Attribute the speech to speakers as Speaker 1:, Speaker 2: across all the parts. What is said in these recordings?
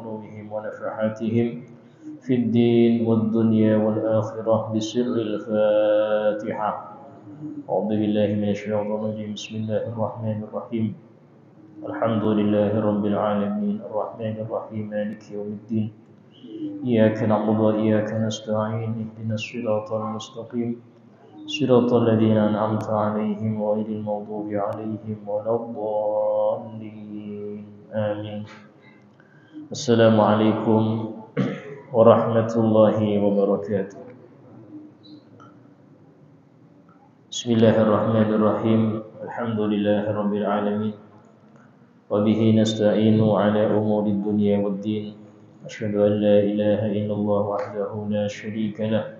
Speaker 1: علومهم ونفحاتهم في الدين والدنيا والآخرة بسر الفاتحة. أعوذ بالله من الشيطان الرجيم. بسم الله الرحمن الرحيم. الحمد لله رب العالمين الرحمن الرحيم مالك يوم الدين إياك نعبد وإياك نستعين اهدنا الصراط المستقيم صراط الذين أنعمت عليهم غير المغضوب عليهم ولا الضالين آمين. السلام عليكم ورحمة الله وبركاته. بسم الله الرحمن الرحيم. الحمد لله رب العالمين وبه نستعين على أمور الدنيا والدين. أشهد أن لا إله إلا الله وحده لا شريك له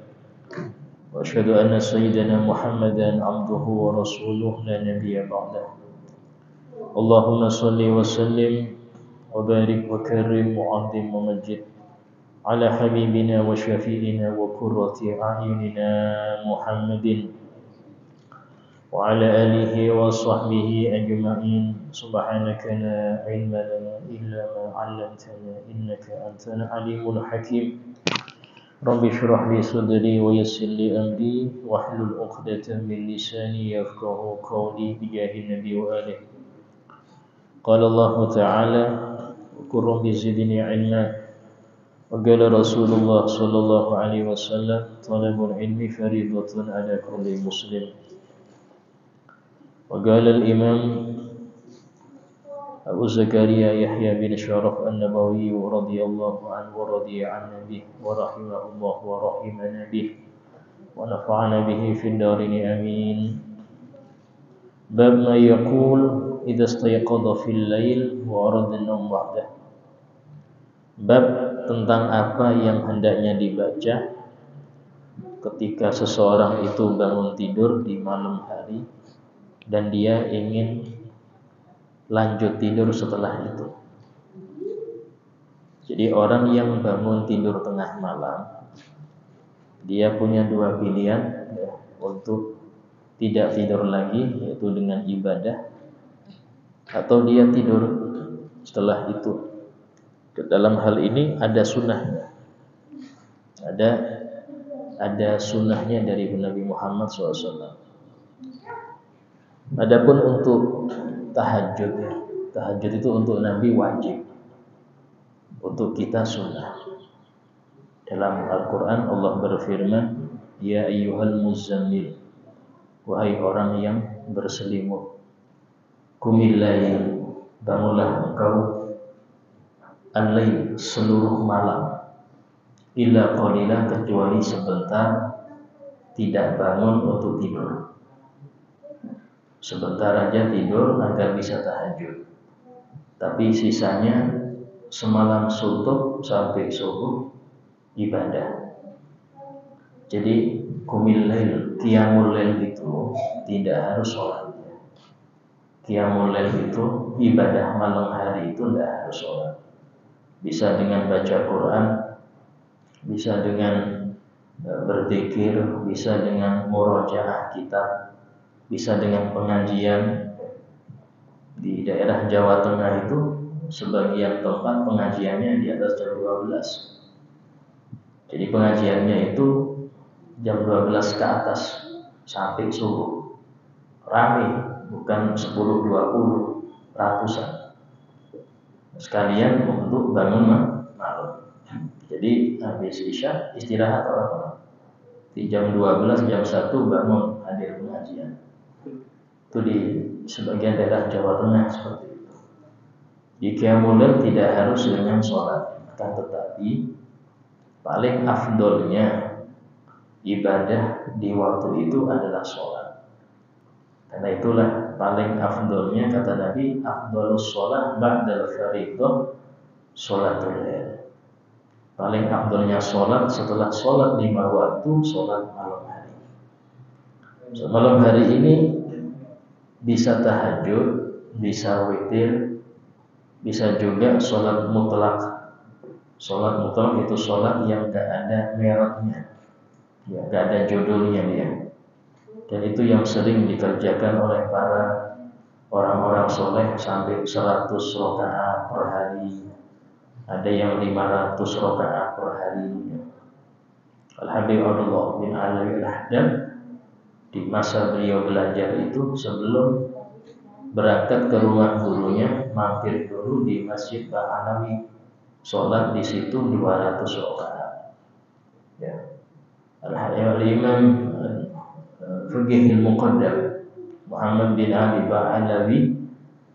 Speaker 1: وأشهد أن سيدنا محمدا عبده ورسوله لا نبي بعده. اللهم صل وسلم وبارك وكرم وعظم ومجد على حبيبنا وشفيعنا وقرة أعيننا محمد وعلى آله وصحبه أجمعين. سبحانك لا علم لنا إلا ما علمتنا إنك أنت العليم الحكيم. رب اشرح لي صدري ويسر لي أمري واحلل عقدة من لساني يفقهوا قولي بجاه النبي وآله. قال الله تعالى وقل رب زدني علما. وقال رسول الله صلى الله عليه وسلم طلب العلم فريضة على كل مسلم. وقال الإمام أبو زكريا يحيى بن شرف النبوي رضي الله عنه ورضي عن به ورحمه الله ورحمنا به ونفعنا به في الدارين آمين. باب ما يقول إذا استيقظ في الليل وأراد النوم وحده. Bab tentang apa yang hendaknya dibaca ketika seseorang itu bangun tidur di malam hari dan dia ingin lanjut tidur setelah itu. Jadi orang yang bangun tidur tengah malam, dia punya dua pilihan untuk tidak tidur lagi, yaitu dengan ibadah, atau dia tidur setelah itu. Dalam hal ini ada sunnahnya, ada sunnahnya dari Nabi Muhammad SAW. Adapun untuk tahajud, tahajud itu untuk Nabi wajib, untuk kita sunnah. Dalam Al-Quran Allah berfirman, Ya ayyuhal muzammil, wahai orang yang berselimut, qumil lail, bangunlah engkau al-lail, seluruh malam, illa qalilan, kecuali sebentar, tidak bangun untuk tidur. Sebentar aja tidur agar bisa tahajud. Tapi sisanya semalam suntuk sampai subuh ibadah. Jadi qumil lail, qiyamul lail itu tidak harus sholat. Qiyamul lail itu ibadah malam hari itu tidak harus sholat. Bisa dengan baca Quran, bisa dengan berzikir, bisa dengan murojaah kitab, bisa dengan pengajian. Di daerah Jawa Tengah itu sebagian tempat pengajiannya di atas jam 12. Jadi pengajiannya itu jam 12 ke atas sampai subuh. Ramai, bukan 10-20, ratusan. Sekalian untuk bangun malam. Jadi habis isya istirahat orang-orang. Di jam 12, jam 1 bangun hadir pengajian. Itu di sebagian daerah Jawa Tengah seperti itu. Di qiyamul lail tidak harus dengan sholat, akan tetapi paling afdolnya ibadah di waktu itu adalah sholat. Karena itulah paling afdolnya, kata Nabi, afdolus sholat ba'dal fardhu sholatul lail. Paling afdolnya sholat setelah sholat 5 waktu, sholat malam hari. Malam hari ini bisa tahajud, bisa witir, bisa juga sholat mutlak. Sholat mutlak itu sholat yang gak ada mereknya, ya, gak ada judulnya dia. Dan itu yang sering dikerjakan oleh para orang-orang soleh sampai 100 rakaat per hari, ada yang 500 rakaat per hari. Al-Habib Abdullah bin Alawi Al-Haddad di masa beliau belajar itu sebelum berangkat ke rumah gurunya mampir dulu di Masjid Al-Alawi, sholat di situ 200 rakaat. Ya. Al-Imam Fiqih Al-Muqaddam Muhammad bin Ali Ba'alawi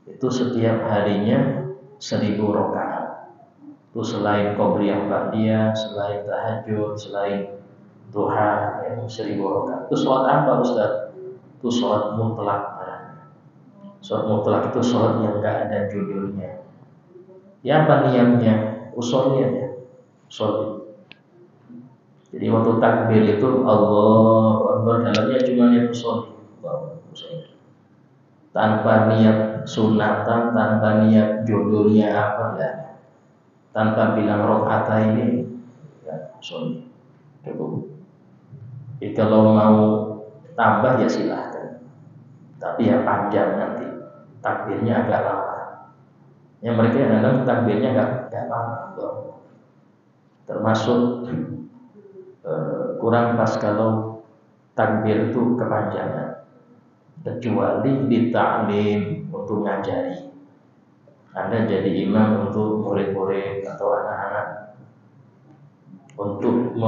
Speaker 1: itu setiap harinya 1000 rakaat. Itu selain qobliyah ba'diyah, selain tahajud, selain duha, ya, 1000 rakaat. Itu sholat apa Ustaz? Itu sholat mutlak. Sholat mutlak itu sholat yang enggak ada judulnya. Ya apa niatnya? Usulnya ya. Usul. Jadi waktu takbir itu Allahu Akbar, dalamnya cuma niat usul. Tanpa niat sunatan, tanpa niat judulnya apa ya. Tanpa bilang rokaat ini ya usul. Cukup. Jadi kalau mau tambah ya silahkan. Tapi ya panjang nanti. Takbirnya agak lama. Yang mereka yang kadang takbirnya agak lama. Termasuk kurang pas kalau takbir itu kepanjangan. Kecuali di ta'lim untuk ngajari. Anda jadi imam untuk murid-murid atau anak-anak untuk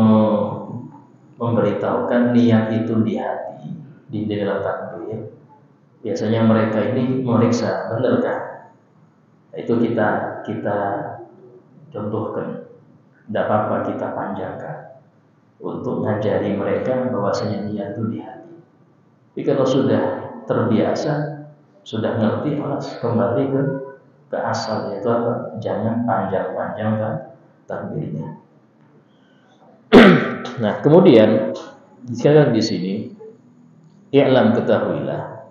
Speaker 1: memberitahukan niat itu di hati di dalam takbir. Biasanya mereka ini meriksa, benarkah? Itu kita contohkan. Tidak apa-apa kita panjangkan untuk ngajari mereka bahwasanya niat itu di hati. Tapi kalau sudah terbiasa, sudah ngerti, kembali ke asal, yaitu apa? Jangan panjang-panjangkan takbirnya. Nah, kemudian sekarang di sini, i'lam, ketahuilah,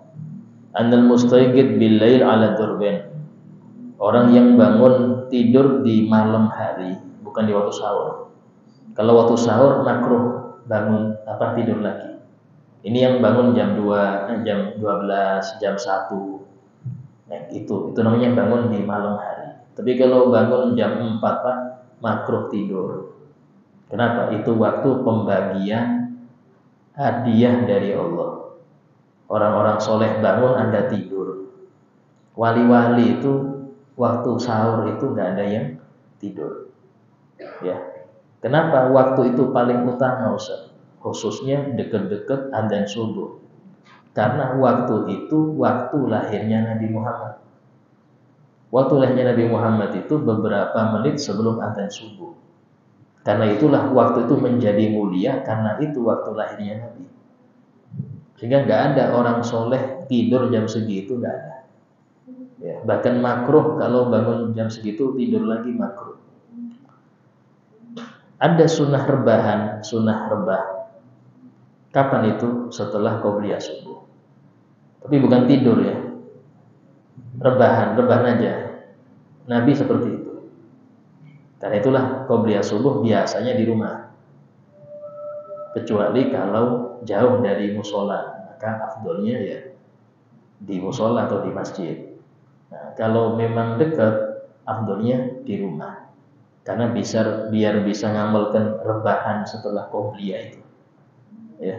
Speaker 1: annal mustaiqid bil lail ala durban. Orang yang bangun tidur di malam hari, bukan di waktu sahur. Kalau waktu sahur makruh bangun tidur lagi. Ini yang bangun jam 2, jam 12, jam 1. Nah, itu namanya bangun di malam hari. Tapi kalau bangun jam 4 makruh tidur. Kenapa? Itu waktu pembagian hadiah dari Allah. Orang-orang soleh bangun, Anda tidur. Wali-wali itu waktu sahur itu nggak ada yang tidur. Ya. Kenapa? Waktu itu paling utama, Ustaz. Khususnya dekat-dekat adzan subuh. Karena waktu itu waktu lahirnya Nabi Muhammad. Waktu lahirnya Nabi Muhammad itu beberapa menit sebelum adzan subuh. Karena itulah waktu itu menjadi mulia, karena itu waktu lahirnya Nabi. Sehingga nggak ada orang soleh tidur jam segitu, nggak ada. Ya, bahkan makruh kalau bangun jam segitu tidur lagi makruh. Ada sunnah rebahan, sunnah rebah. Kapan itu? Setelah qobliyah subuh. Tapi bukan tidur ya. Rebahan aja. Nabi seperti itu. Karena itulah qobliyah subuh biasanya di rumah. Kecuali kalau jauh dari musola, maka afdolnya ya di musola atau di masjid. Nah, kalau memang dekat, afdolnya di rumah. Karena biar bisa ngamalkan rebahan setelah qobliyah itu. Ya.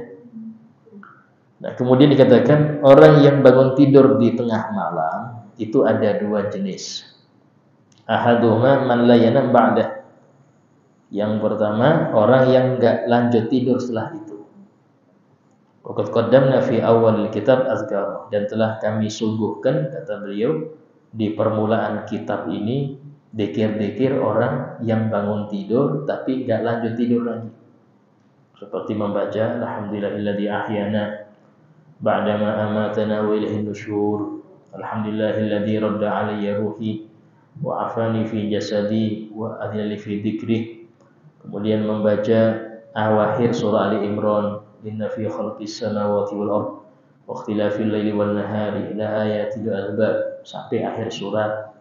Speaker 1: Nah, kemudian dikatakan orang yang bangun tidur di tengah malam itu ada 2 jenis. Ahaduhuma man la yanam ba'dah. Yang pertama, orang yang enggak lanjut tidur setelah itu. Waqad qaddamna fi awal kitab azkar, dan telah kami suguhkan, kata beliau, di permulaan kitab ini dzikir-dzikir orang yang bangun tidur tapi enggak lanjut tidur lagi. Seperti membaca alhamdulillahilladzi ahyana ba'dama amatana wa ilaihin nusyur. Alhamdulillahilladzi radda 'alayya ruhi wa afani fi jasadi wa adli fi dzikri. Kemudian membaca awakhir surah Ali Imran, inna fi khalqis samawati wal ardh wa ikhtilafil laili wan nahari la ayatil albab, sampai akhir surat.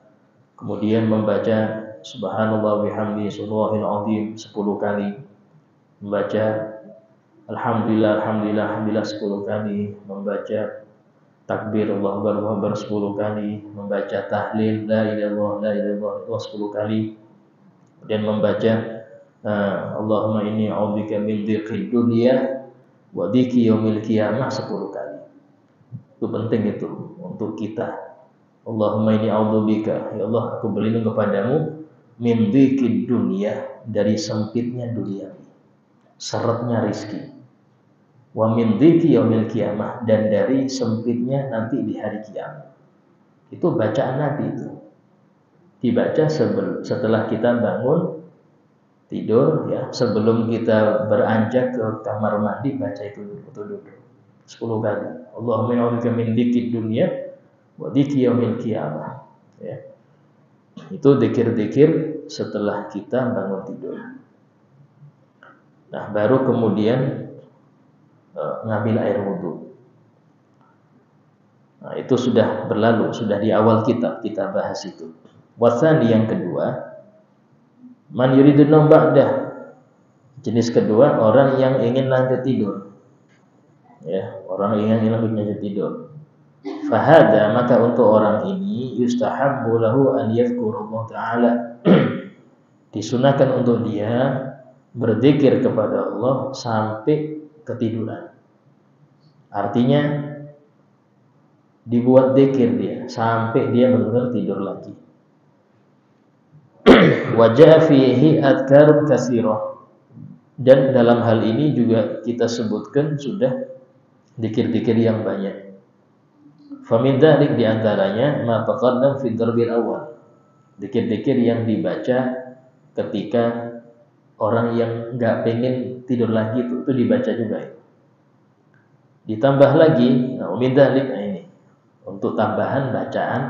Speaker 1: Kemudian membaca subhanallah bihamdi subhanal azim 10 kali. Membaca alhamdulillah 10 kali. Membaca takbir Allahu Akbar 10 kali. Membaca tahlil la ilaha illallah 10 kali. dan membaca Allahumma inni a'udzubika min dhiqid dunya wa dhiqi yaumil qiyamah 10 kali. Itu penting itu untuk kita. Allahumma inni a'udzubika, ya Allah aku berlindung kepadamu min dhiqid dunya, dari sempitnya dunia, seretnya rizki. Wa min dhiqi yaumil qiyamah, dan dari sempitnya nanti di hari kiamat. Itu bacaan Nabi itu. Dibaca setelah kita bangun tidur, ya, sebelum kita beranjak ke kamar mandi, baca itu dulu 10 kali. Allahumma inni a'udzubika min dhiqid dunya wa dhiqi yaumil qiyamah. Ya. Itu zikir-zikir setelah kita bangun tidur. Nah, baru kemudian ngambil air wudhu. Nah, itu sudah berlalu, sudah di awal kita bahas itu. Wasani yang kedua, man yuridun naum ba'dah. Jenis kedua, orang yang ingin lanjut tidur. Ya, orang yang ingin lanjut tidur. Fahada, maka untuk orang ini yustahabbu lahu an yadhkurallah ta'ala. Disunahkan untuk dia berzikir kepada Allah sampai ketiduran. Artinya dibuat zikir dia sampai dia benar-benar tidur lagi. Wajah fihi adkarun katsirah, dan dalam hal ini juga kita sebutkan sudah zikir-zikir yang banyak. Famin dzalik di antaranya ma taqaddam fi darbil awal, zikir-zikir yang dibaca ketika orang yang enggak pengen tidur lagi itu dibaca juga. Ditambah lagi, nah min dzalik ini untuk tambahan bacaan.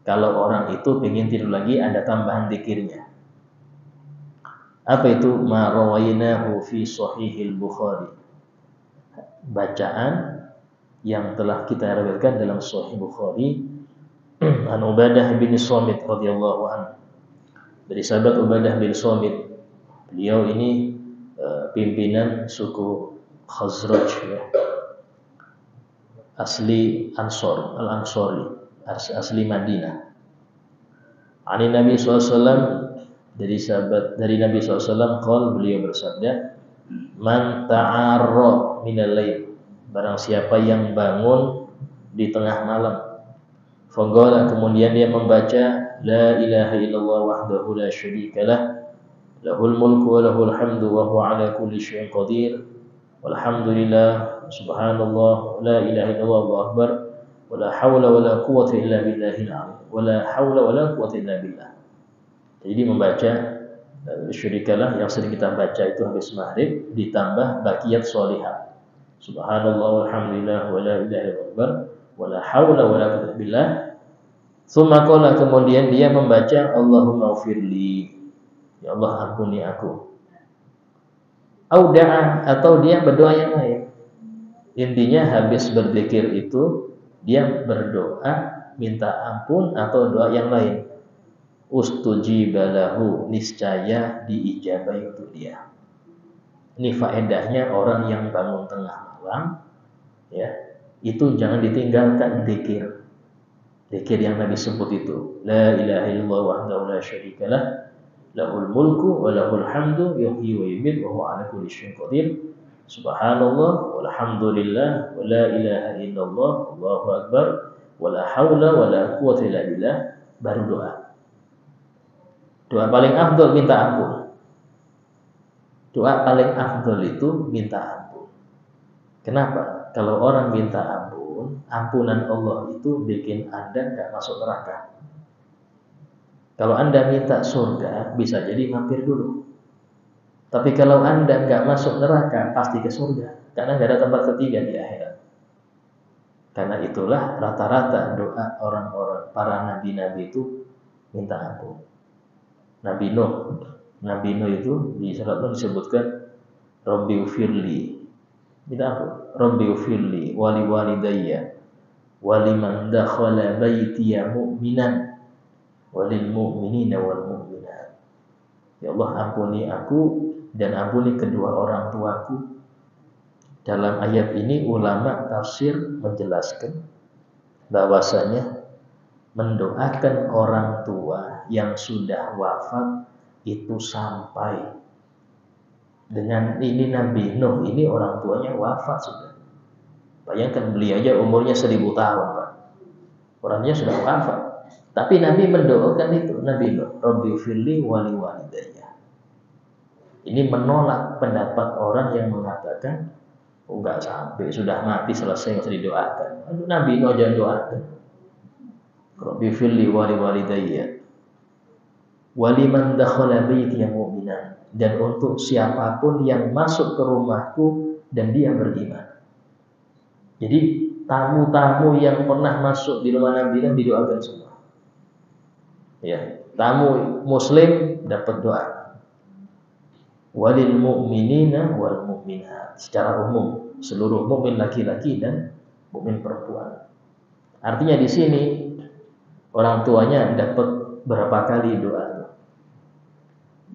Speaker 1: Kalau orang itu pengen tidur lagi, ada tambahan zikirnya. Apa itu? Ma rawainahu fi sahihil Bukhari. Bacaan yang telah kita riwayatkan dalam Sahih Bukhari an Ubadah bin Samit radhiyallahu anhu. Dari sahabat Ubadah bin Samit. Beliau ini pimpinan suku Khazraj, ya. Asli Ansor, Al-Ansori, asli Madinah. Ani Nabi SAW, dari Nabi SAW, qol, beliau bersabda, man ta'arra minal lail, barang siapa yang bangun di tengah malam, faqala, kemudian dia membaca la ilaha illallah wahdahu la syarikalah, lahul mulku wa lahul hamdu wa huwa ala kulli syai'in qadir, walhamdulillah subhanallah la ilaha illallah Allahu akbar wala haula wala quwwata illa billahil azim wala haula wala quwwata illa billah. Jadi membaca syirikalah yang sering kita baca itu habis maghrib, ditambah baqiyat sholihah, subhanallah walhamdulillah wala ilaha illallah wala haula wala quwwata billah. Tsumma qala, kemudian dia membaca Allahumma ghfirli, ya Allah ampuni aku. Auda'a, atau dia berdoa yang lain. Intinya habis berzikir itu dia berdoa minta ampun atau doa yang lain. Ustujiba lahu, niscaya diijabahi untuk dia. Ini faedahnya orang yang bangun tengah malam, ya, itu jangan ditinggalkan zikir. Zikir yang Nabi sebut itu, la ilaha illallah wahdahu la syarikalah, lahul mulku wa lahul hamdu yuhyi wa yumiit wa huwa ala kulli syai'in qadir. Subhanallah walhamdulillah wa la ilaha illallah Allahu akbar wa la haula wa la quwwata illa billah. Baru doa. Doa paling afdal minta ampun. Doa paling afdal itu minta ampun. Kenapa? Kalau orang minta ampun, ampunan Allah itu bikin Anda enggak masuk neraka. Kalau Anda minta surga, bisa jadi mampir dulu. Tapi kalau Anda enggak masuk neraka, pasti ke surga. Karena enggak ada tempat ketiga di akhirat. Karena itulah rata-rata doa orang-orang, para nabi-nabi itu minta ampun. Nabi Nuh itu di surat Nuh disebutkan Rabbi ufirli, minta ampun. Rabbi ufirli wali walidayya waliman dakhala baitiya mu'minan walil mu'minina wal mu'minat. Ya Allah, ampuni aku dan ampuni kedua orang tuaku. Dalam ayat ini ulama tafsir menjelaskan bahwasanya mendoakan orang tua yang sudah wafat itu sampai dengan ini Nabi Nuh ini orang tuanya wafat sudah. Bayangkan beliau aja umurnya 1000 tahun, Pak. Orangnya sudah wafat. Tapi Nabi mendoakan itu, Nabi Nuh, Rabbi firli wali walidayya. Ini menolak pendapat orang yang mengatakan, oh enggak sampai, sudah mati selesai nggak usah didoakan. Aduh, Nabi Nuh jangan doakan. Rabbi firli wali walidayya. Waliman dakhala baiti mu'minan, dan untuk siapapun yang masuk ke rumahku dan dia beriman. Jadi tamu-tamu yang pernah masuk di rumah Nabi Nuh didoakan semua. Ya, tamu muslim dapat doa. Walil mu'minina wal mu'minat, secara umum seluruh mukmin laki-laki dan mukmin perempuan. Artinya di sini orang tuanya dapat berapa kali doa.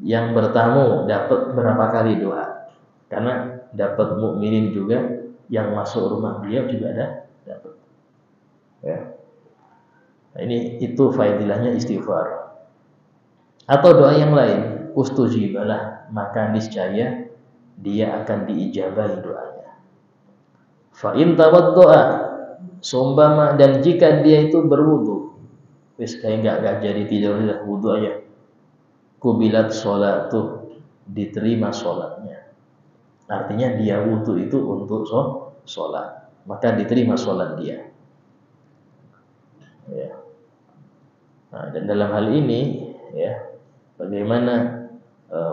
Speaker 1: Yang bertamu dapat berapa kali doa, karena dapat mukminin juga yang masuk rumah beliau juga ada dapat. Ya. Nah, itu faedahnya istighfar. Atau doa yang lain, ustujibalah, maka niscaya dia akan diijabahi doanya. Fa in tawaddoa, sumpama, dan jika dia itu berwudu, wis kayak enggak jadi tidur, wudu aja. Kubilat sholat tuh, diterima sholatnya. Artinya dia wudu itu untuk sholat, maka diterima sholat dia. Ya. Nah, dan dalam hal ini, ya, bagaimana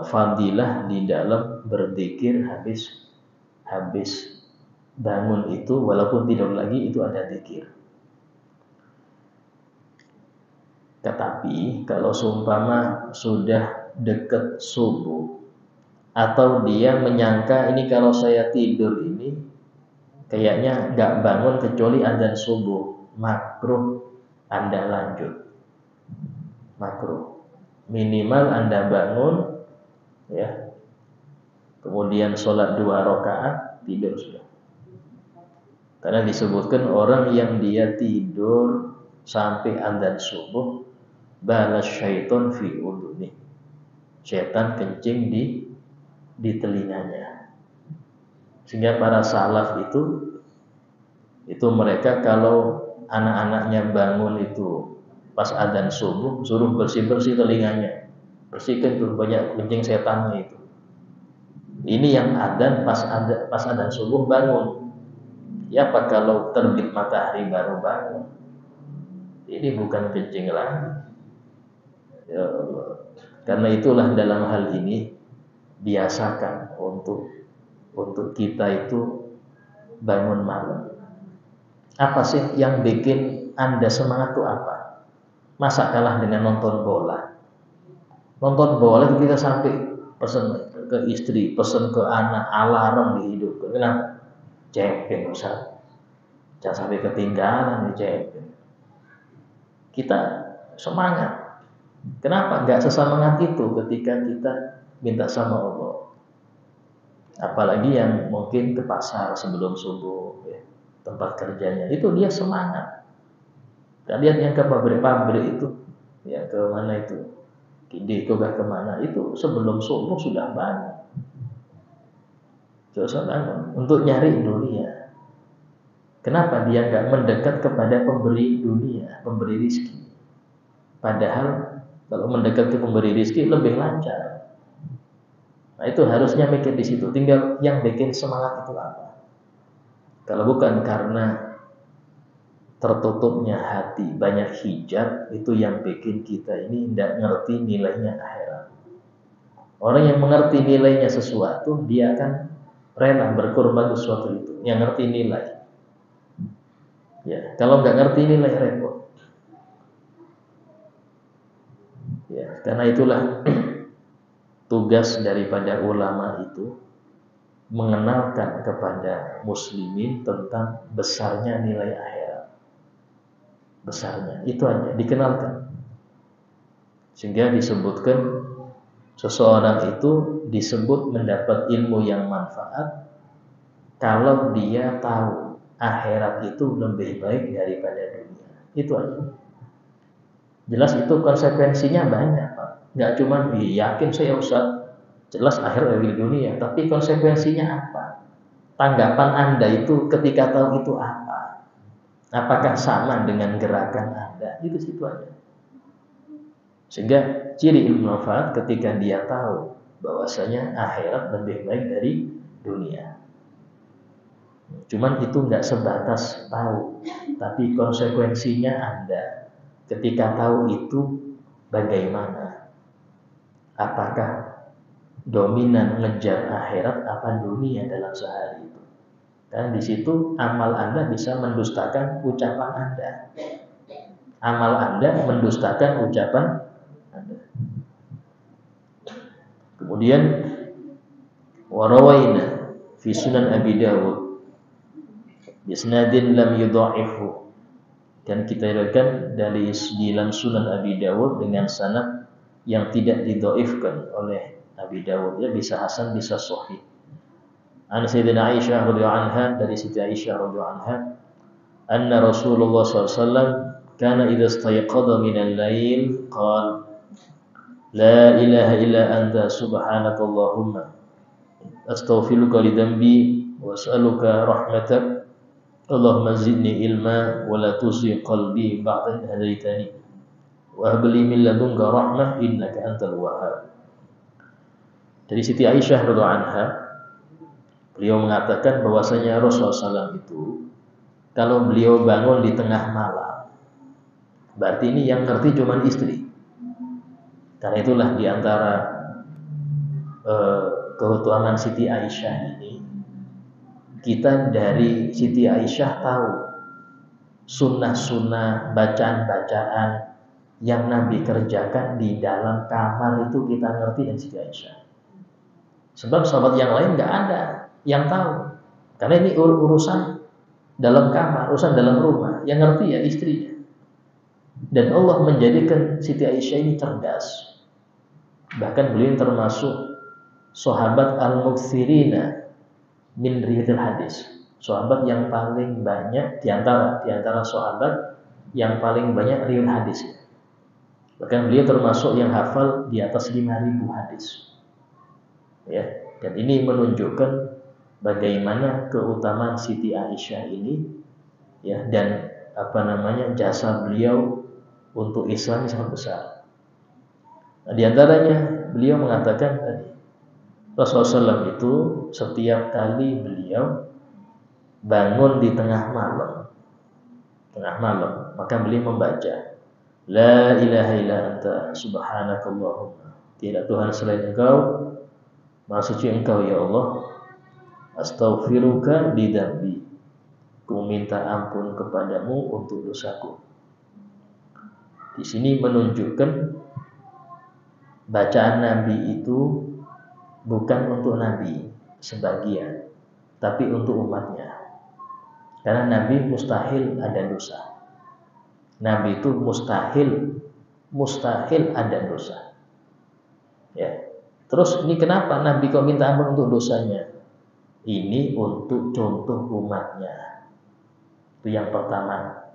Speaker 1: fadilah di dalam berzikir habis bangun itu, walaupun tidur lagi itu ada zikir. Tetapi kalau seumpama sudah dekat subuh, atau dia menyangka ini kalau saya tidur ini kayaknya nggak bangun kecuali adzan subuh, makruh Anda lanjut. Makruh. Minimal Anda bangun, ya, kemudian sholat 2 rakaat, tidur sudah. Karena disebutkan orang yang dia tidur sampai adzan subuh, balas syaiton fi udhuni, setan kencing di telinganya. Sehingga para salaf itu mereka kalau anak-anaknya bangun itu pas adzan subuh, suruh bersih-bersih telinganya, bersihkan tuh, banyak kencing setannya itu. Ini yang adzan pas adzan subuh bangun. Ya, apa kalau terbit matahari baru bangun? Ini bukan kencing lagi. Ya Allah. Karena itulah dalam hal ini biasakan untuk kita itu bangun malam. Apa sih yang bikin Anda semangat itu apa? Masa kalah dengan nonton bola? Nonton bola itu kita sampai pesan ke istri, pesan ke anak, alarm dihidupkan. Kenapa? Champion, Ustaz. Jangan sampai ketinggalan di champion. Kita semangat. Kenapa enggak sesemangat itu ketika kita minta sama Allah? Apalagi yang mungkin ke pasar sebelum subuh, ya, tempat kerjanya, itu dia semangat. Kalian yang ke pabrik-pabrik itu, ya, ke mana itu, Kideko ke mana, itu sebelum subuh sudah bangun. Sudah bangun untuk nyari dunia. Kenapa dia enggak mendekat kepada pemberi dunia, pemberi rizki? Padahal kalau mendekat ke pemberi rizki lebih lancar. Nah, itu harusnya mikir di situ. Tinggal yang bikin semangat itu apa? Kalau bukan karena tertutupnya hati, banyak hijab, itu yang bikin kita ini tidak ngerti nilainya akhirat. Orang yang mengerti nilainya sesuatu, dia akan rela berkorban sesuatu itu. Yang ngerti nilai. Ya, kalau nggak ngerti nilai repot. Ya, karena itulah tugas daripada ulama itu mengenalkan kepada muslimin tentang besarnya nilai akhirat. Besarnya, itu aja dikenalkan. Sehingga disebutkan seseorang itu disebut mendapat ilmu yang manfaat kalau dia tahu akhirat itu lebih baik daripada dunia. Itu aja. Jelas itu konsekuensinya banyak, Pak. Nggak cuma yakin saya Ustaz, jelas akhir dari dunia, tapi konsekuensinya apa? Tanggapan Anda itu ketika tahu itu apa? Apakah sama dengan gerakan Anda? Itu situ aja. Sehingga ciri ilmu manfaat ketika dia tahu bahwasanya akhirat lebih baik dari dunia. Cuman itu nggak sebatas tahu, tapi konsekuensinya Anda ketika tahu itu bagaimana? Apakah dominan ngejar akhirat apa dunia dalam sehari itu? Dan di situ amal Anda bisa mendustakan ucapan Anda. Amal Anda mendustakan ucapan Anda. Kemudian warawaina fi Sunan Abi Dawud bisnadin lam yudha'ifu, dan kita riwayatkan dari dalam Sunan Abi Dawud dengan sanad yang tidak didhaifkan oleh Abi Dawud, ya bisa hasan bisa sahih. An Sayyidina Aisyah radhiyallahu anha, dari Siti Aisyah radhiyallahu anha, anna Rasulullah sallallahu alaihi wasallam kana idza istayqadha min al-lail qala la ilaha illa anta subhanakallahumma astaghfiruka li dhanbi wa as'aluka rahmatak Allahumma zidni ilma wa la tuzigh qalbi ba'da idh hadaitani wa hab li min ladunka rahmah innaka antal wahhab. Dari Siti Aisyah radhiyallahu anha, beliau mengatakan bahwasanya Rasulullah SAW itu kalau beliau bangun di tengah malam, berarti ini yang ngerti cuma istri. Karena itulah di antara keutamaan Siti Aisyah ini, kita dari Siti Aisyah tahu sunnah-sunnah, bacaan-bacaan yang Nabi kerjakan di dalam kamar itu kita ngerti dari Siti Aisyah. Sebab sahabat yang lain nggak ada yang tahu. Karena ini urusan dalam kamar, urusan dalam rumah. Yang ngerti ya istrinya. Dan Allah menjadikan Siti Aisyah ini cerdas. Bahkan beliau termasuk sahabat al-muktsirina min riwayatil hadis. Sahabat yang paling banyak di antara sahabat yang paling banyak riwayat hadis. Bahkan beliau termasuk yang hafal di atas 5.000 hadis. Ya, dan ini menunjukkan bagaimana keutamaan Siti Aisyah ini, ya, dan jasa beliau untuk Islam sangat besar. Nah, di antaranya beliau mengatakan tadi, Rasulullah SAW itu setiap kali beliau bangun di tengah malam, maka beliau membaca La ilaha illa anta subhanakallahumma, tidak Tuhan selain Engkau, Maha suci Engkau ya Allah, astaghfiruka lidambi, ku minta ampun kepadamu untuk dosaku. Di sini menunjukkan bacaan Nabi itu bukan untuk Nabi sebagian, tapi untuk umatnya. Karena Nabi mustahil ada dosa. Nabi itu mustahil ada dosa. Ya. Terus ini kenapa Nabi kok minta ampun untuk dosanya? Ini untuk contoh umatnya. Itu yang pertama.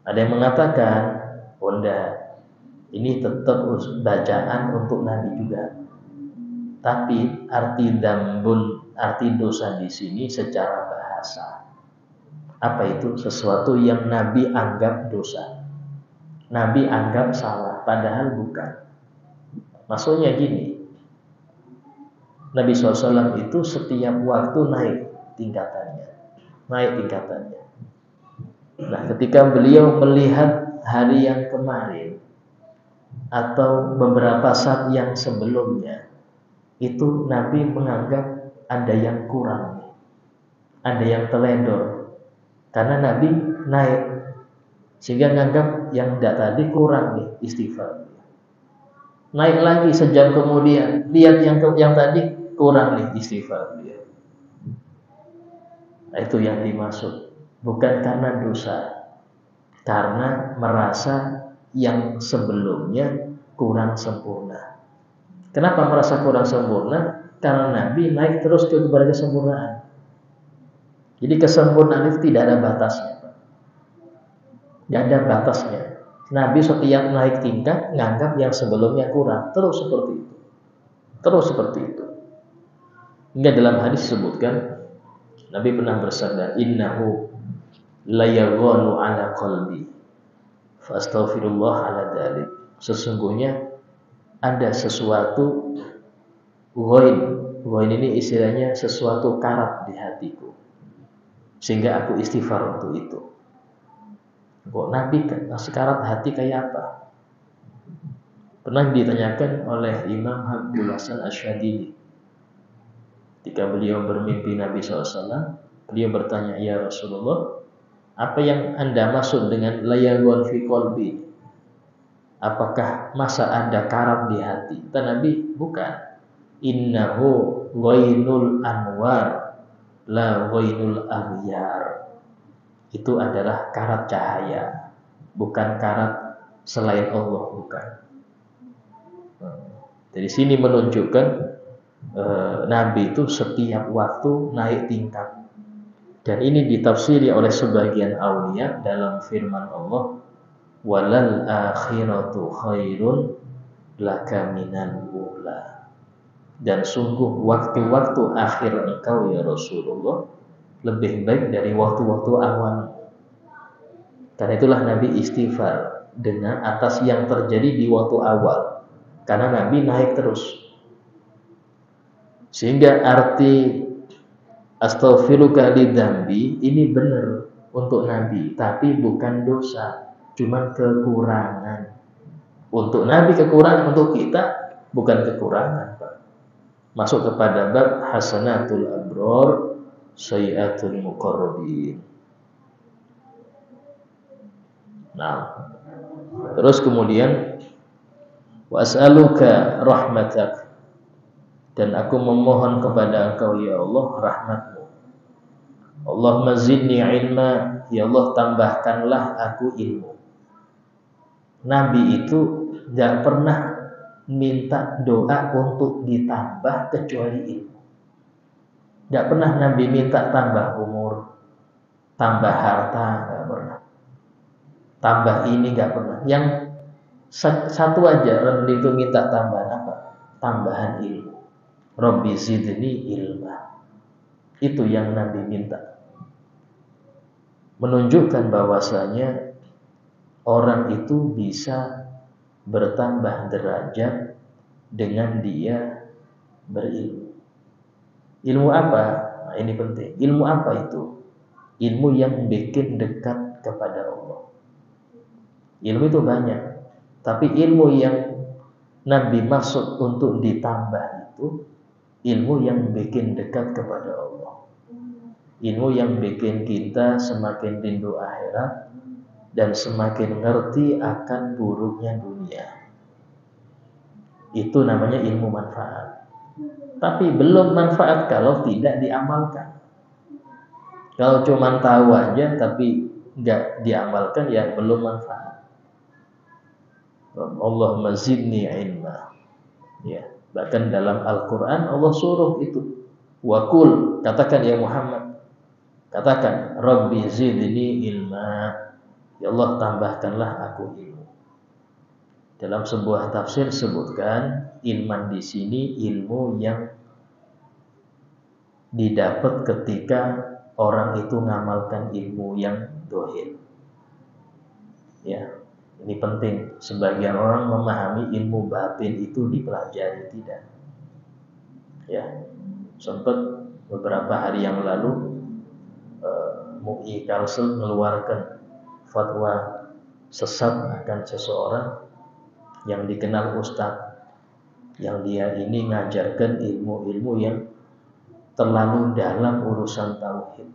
Speaker 1: Ada yang mengatakan, ini tetap bacaan untuk Nabi juga. Tapi arti dosa di sini secara bahasa. Apa itu? Sesuatu yang Nabi anggap dosa. Nabi anggap salah, padahal bukan. Maksudnya gini, Nabi SAW itu setiap waktu naik tingkatannya. Nah, ketika beliau melihat hari yang kemarin atau beberapa saat yang sebelumnya, itu Nabi menganggap ada yang kurang, ada yang teledor. Karena Nabi naik, sehingga menganggap yang tadi kurang nih istighfar. Naik lagi sejam kemudian, lihat yang tadi kurang nih istighfar dia. Nah, itu yang dimaksud. Bukan karena dosa, karena merasa yang sebelumnya kurang sempurna. Kenapa merasa kurang sempurna? Karena Nabi naik terus kepada kesempurnaan. Jadi kesempurnaan itu tidak ada batasnya. Tidak ada batasnya. Nabi setiap naik tingkat nganggap yang sebelumnya kurang, terus seperti itu. Terus seperti itu. Hingga dalam hadis disebutkan Nabi pernah bersabda, "Innahu la yaghanu ala qalbi fastaghfirullah ala dzalik." Sesungguhnya ada sesuatu ghain. Ghain ini istilahnya sesuatu karat di hatiku. Sehingga aku istighfar untuk itu. Kok Nabi kan sekarat hati kayak apa? Pernah ditanyakan oleh Imam Abdul Hasan Asy'adili. Ketika beliau bermimpi Nabi SAW, beliau bertanya, "Ya Rasulullah, apa yang Anda maksud dengan layagun fi qalbi? Apakah masa ada karat di hati?" Kata Nabi, "Bukan. Innahu ghainul anwar, la ghainul aghyar." Itu adalah karat cahaya, bukan karat selain Allah, bukan. Dari sini menunjukkan Nabi itu setiap waktu naik tingkat. Dan ini ditafsiri oleh sebagian aulia dalam firman Allah, "Walal akhiratu khairun laka minal ula." Dan sungguh waktu-waktu akhir engkau ya Rasulullah lebih baik dari waktu-waktu awal. Karena itulah Nabi istighfar dengan atas yang terjadi di waktu awal. Karena Nabi naik terus. Sehingga arti astaghfiruka lidzambi ini benar untuk Nabi, tapi bukan dosa, cuma kekurangan. Untuk Nabi kekurangan, untuk kita bukan kekurangan, Pak. Masuk kepada bab hasanatul abror sayyiatul muqarrabin. Nah, terus kemudian was'aluka rahmatak, dan aku memohon kepada Engkau ya Allah rahmatmu. Allahumma zidni ilma, ya Allah tambahkanlah aku ilmu. Nabi itu tidak pernah minta doa untuk ditambah kecuali ilmu. Tidak pernah Nabi minta tambah umur, tambah harta, tidak pernah. Tambah ini tidak pernah. Yang satu aja Nabi itu minta tambahan apa? Tambahan ilmu. Rabbi zidni ilma. Itu yang Nabi minta. Menunjukkan bahwasanya orang itu bisa bertambah derajat dengan dia berilmu. Ilmu apa? Nah, ini penting. Ilmu apa itu? Ilmu yang bikin dekat kepada Allah. Ilmu itu banyak, tapi ilmu yang Nabi maksud untuk ditambah itu ilmu yang bikin dekat kepada Allah. Ilmu yang bikin kita semakin rindu akhirat dan semakin ngerti akan buruknya dunia. Itu namanya ilmu manfaat. Tapi belum manfaat kalau tidak diamalkan. Kalau cuma tahu aja tapi nggak diamalkan, ya belum manfaat. Allahumma zidni ilma. Ya, bahkan dalam Al-Quran Allah suruh itu. Wakul, katakan ya Muhammad, katakan Rabbi zidni ilma. Ya Allah tambahkanlah aku ilmu. Dalam sebuah tafsir sebutkan ilman di sini ilmu yang didapat ketika orang itu mengamalkan ilmu yang dohir. Ya, ini penting. Sebagian orang memahami ilmu batin itu dipelajari, tidak. Ya, sempat beberapa hari yang lalu MUI Kalsel mengeluarkan fatwa sesat akan seseorang yang dikenal ustadz, yang dia ini ngajarkan ilmu-ilmu yang terlalu dalam urusan tauhid.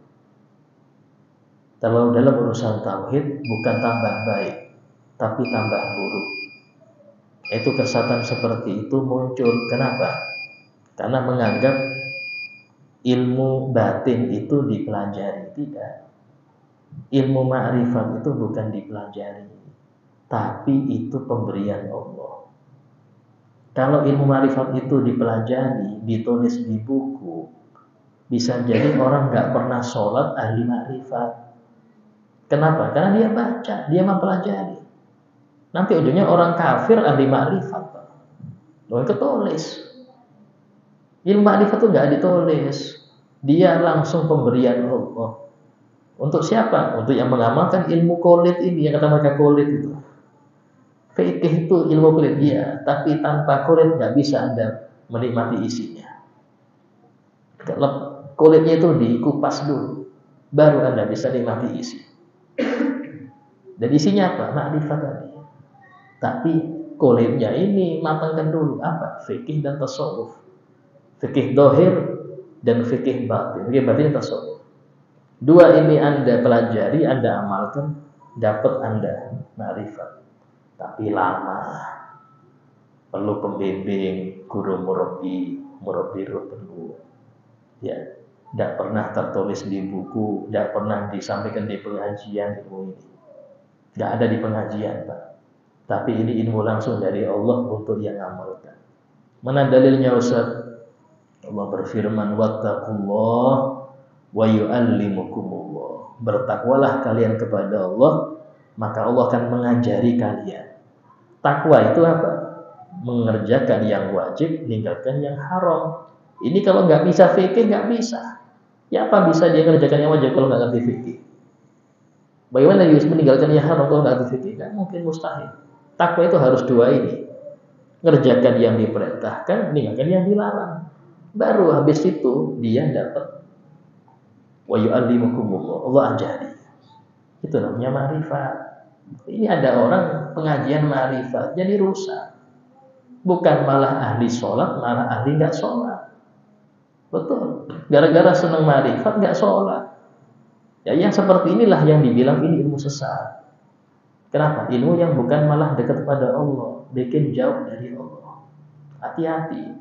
Speaker 1: Terlalu dalam urusan tauhid bukan tambah baik, tapi tambah buruk. Itu kesesatan seperti itu muncul. Kenapa? Karena menganggap ilmu batin itu dipelajari. Tidak. Ilmu ma'rifat itu bukan dipelajari, tapi itu pemberian Allah. Kalau ilmu ma'rifat itu dipelajari, ditulis di buku, bisa jadi orang gak pernah sholat ahli ma'rifat. Kenapa? Karena dia baca, dia mempelajari. Nanti ujungnya orang kafir ahli ma'rifat, Pak. Loh, ketulis. Ilmu ma'rifat itu nggak ditulis. Dia langsung pemberian Allah. Untuk siapa? Untuk yang mengamalkan ilmu kulit ini, yang kata mereka kulit itu. Fikih itu ilmu kulit, iya, tapi tanpa kulit nggak bisa Anda menikmati isinya. Kalau kulitnya itu dikupas dulu, baru Anda bisa nikmati isi. Dan isinya apa? Ma'rifat tadi. Tapi kulitnya ini matangkan dulu apa? Fikih dan tasawuf. Fikih dohir dan fikih batin. Fikih batin dan tasawuf. Dua ini Anda pelajari, Anda amalkan, dapat Anda ma'rifat. Tapi lama, perlu pembimbing, guru murabi perlu. Ya, tidak pernah tertulis di buku, tidak pernah disampaikan di pengajian ilmu ini. Tidak ada di pengajian, Pak. Tapi ini ilmu langsung dari Allah untuk yang amalkan. Mana dalilnya, Ustaz? Allah berfirman, wattaqullah wa yu'allimukumullah. Bertakwalah kalian kepada Allah, maka Allah akan mengajari kalian. Takwa itu apa? Mengerjakan yang wajib, meninggalkan yang haram. Ini kalau nggak bisa fikih, nggak bisa. Ya apa bisa dia mengerjakan yang wajib kalau nggak ngerti fikih? Bagaimana dia meninggalkan yang haram kalau nggak ngerti fikih? Nggak mungkin, mustahil. Takwa itu harus dua ini. Ngerjakan yang diperintahkan, meninggalkan yang dilarang. Baru habis itu dia dapat wa yu'allimukumullah. Allah ajari. Itu namanya ma'rifat. Ini ada orang pengajian ma'rifat jadi rusak. Bukan malah ahli sholat, malah ahli nggak sholat. Betul. Gara-gara senang ma'rifat nggak sholat. Ya, yang seperti inilah yang dibilang ini ilmu sesat. Kenapa? Ilmu yang bukan malah dekat pada Allah, bikin jauh dari Allah. Hati-hati.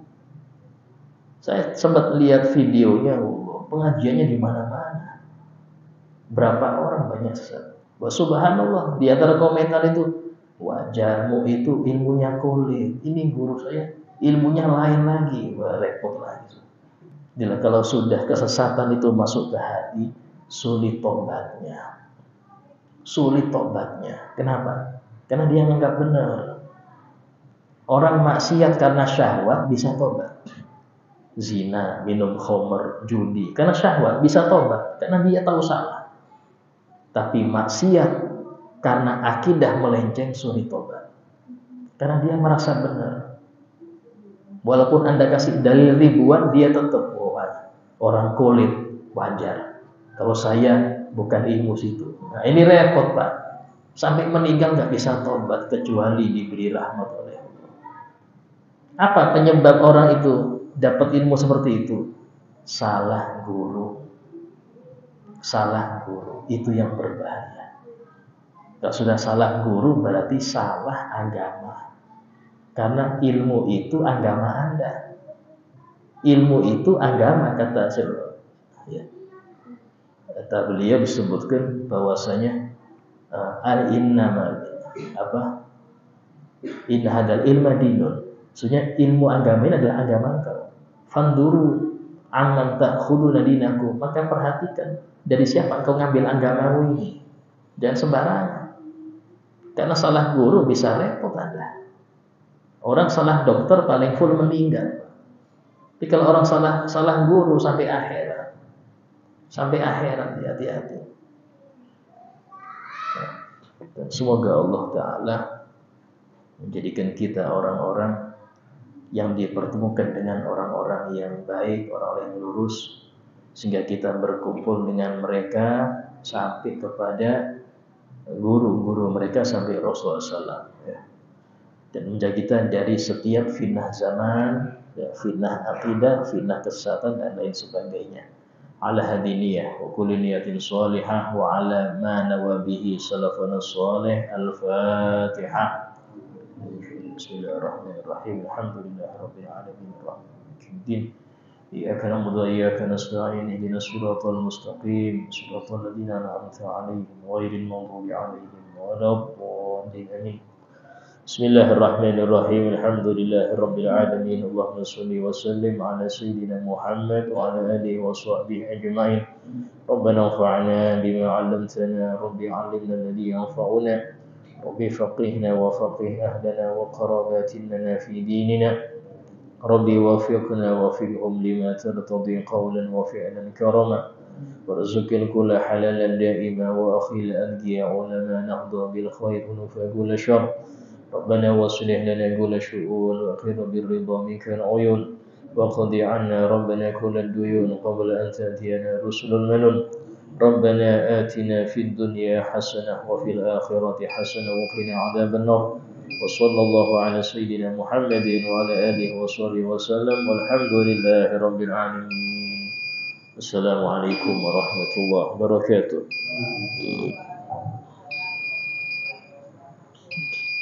Speaker 1: Saya sempat lihat videonya, Allah, pengajiannya di mana-mana. Berapa orang banyak sesat. Subhanallah, di antara komentar itu, wajarmu itu ilmunya kulit. Ini guru saya ilmunya lain lagi. Wah, repot lagi. Jadi kalau sudah kesesatan itu masuk ke hati, sulit tobatnya. Sulit tobatnya. Kenapa? Karena dia nganggap benar. Orang maksiat karena syahwat bisa tobat. Zina, minum khamr, judi, karena syahwat bisa tobat, karena dia tahu salah. Tapi maksiat karena akidah melenceng, sulit tobat. Karena dia merasa benar. Walaupun Anda kasih dalil ribuan, dia tetap orang kulit wajar. Kalau saya bukan ilmu situ. Nah, ini repot, Pak. Sampai meninggal nggak bisa tobat kecuali diberi rahmat oleh Allah. Apa penyebab orang itu dapat ilmu seperti itu? Salah guru. Salah guru itu yang berbahaya. Kalau sudah salah guru berarti salah agama. Karena ilmu itu agama Anda. Ilmu itu agama, kata saya. Ya. Kata beliau disebutkan bahwasanya in hadal ilma dinun. Maksudnya ilmu agama ini adalah agama engkau. Fanduru amman ta'khuduna dinakum. Maka perhatikan dari siapa engkau ngambil agamamu ini. Jangan sembarangan. Karena salah guru bisa repot Anda. Orang salah dokter paling full meninggal. Tapi kalau orang salah guru sampai akhirat. Sampai akhirat, hati-hati. Dan semoga Allah Ta'ala menjadikan kita orang-orang yang dipertemukan dengan orang-orang yang baik, orang-orang yang lurus, sehingga kita berkumpul dengan mereka sampai kepada guru-guru mereka, sampai Rasulullah SAW, ya. Dan menjaga kita dari setiap fitnah zaman, ya, fitnah akidah, fitnah kesesatan dan lain sebagainya. Ala hadiniyah wa kulli niyatin salihah wa ala ma nawa bihi salafuna salih. Al-Fatihah. Bismillahirrahmanirrahim. Alhamdulillahirabbil alamin. Arrahmanirrahim. Iyyaka na'budu wa iyyaka nasta'in. Ihdinas siratal mustaqim. Siratal ladzina an'amta 'alaihim ghairil maghdubi 'alaihim waladdallin. Bismillahirrahmanirrahim. Alhamdulillahirabbil alamin. Allahumma shalli wa sallim ala sayyidina Muhammad wa ala alihi wa sahbihi ajma'in. Rabbana anfa'na bima 'allamtana, rabbi 'allimna alladhi yanfa'una ربي فقهنا وفقه أهلنا وقراباتنا في ديننا ربي وفقنا وفقهم لما ترتضي قولا وفعلا كرما وارزق الكل حلالا دائما وأخي الأنبياء علما نهضى بالخير ونفى كل شر ربنا واصلح لنا كل شؤون وأخذ بالرضا منك العيون وقضي عنا ربنا كل الديون قبل أن تأتينا رسل المنون ربنا آتنا في الدنيا حسنة وفي الآخرة حسنة وقنا عذاب النار وصلى الله على سيدنا محمد وعلى آله وصحبه وسلم والحمد لله رب العالمين. Assalamualaikum warahmatullahi wabarakatuh.